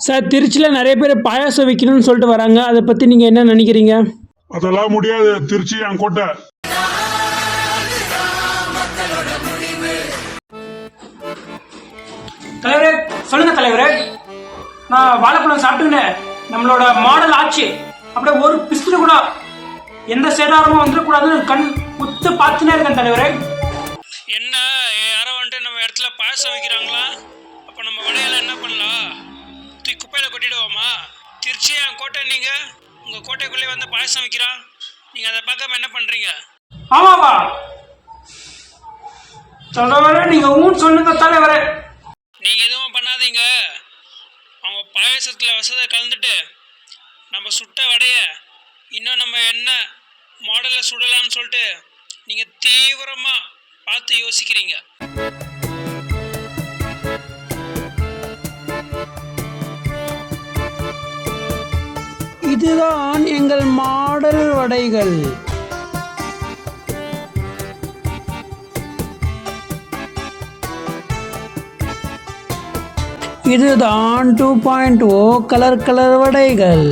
Sir திருச்சியில் நிறைய பேர் பாயாசம் வைக்கணும்னு சொல்லிட்டு வராங்க, அதை பற்றி நீங்கள் என்ன நினைக்கிறீங்க? அதெல்லாம் முடியாது. திருச்சி என் கோட்டை. தலைவரே சொல்லுங்க தலைவரே. நான் வாழைப்பழம் சாப்பிட்டுக்கினேன், நம்மளோட மாடல் ஆச்சு. அப்படியே ஒரு பிஸ்கட் கூட எந்த சேதாரமும் வந்துடக்கூடாதுன்னு கண் முத்து பார்த்துனே இருக்கேன் தலைவரே. என்ன யாரோ வந்துட்டு நம்ம இடத்துல பாயசம் வைக்கிறாங்களா? அப்போ நம்ம வடையில என்ன பண்ணலாம்? தூக்கி குப்பையில் கொட்டிடுவோமா? திருச்சி என் கோட்டை, நீங்கள் உங்கள் கோட்டைக்குள்ளே வந்து பாயசம் வைக்கிறான், நீங்கள் அதை பார்க்காம என்ன பண்ணுறீங்க? ஆமாவா தலைவரே, நீங்க ஊன்னு சொல்லுங்க தலைவரே. நீங்கள் எதுவும் பண்ணாதீங்க. அவங்க பாயசத்தில் வசதை கலந்துட்டு நம்ம சுட்ட வடைய இன்னும் நம்ம என்ன மாடலில் சுடலான்னு சொல்லிட்டு நீங்கள் தீவிரமாக பார்த்து யோசிக்கிறீங்க. இதுதான் எங்கள் மாடல் வடைகள். இதுதான் 2.0 கலர் வடைகள்.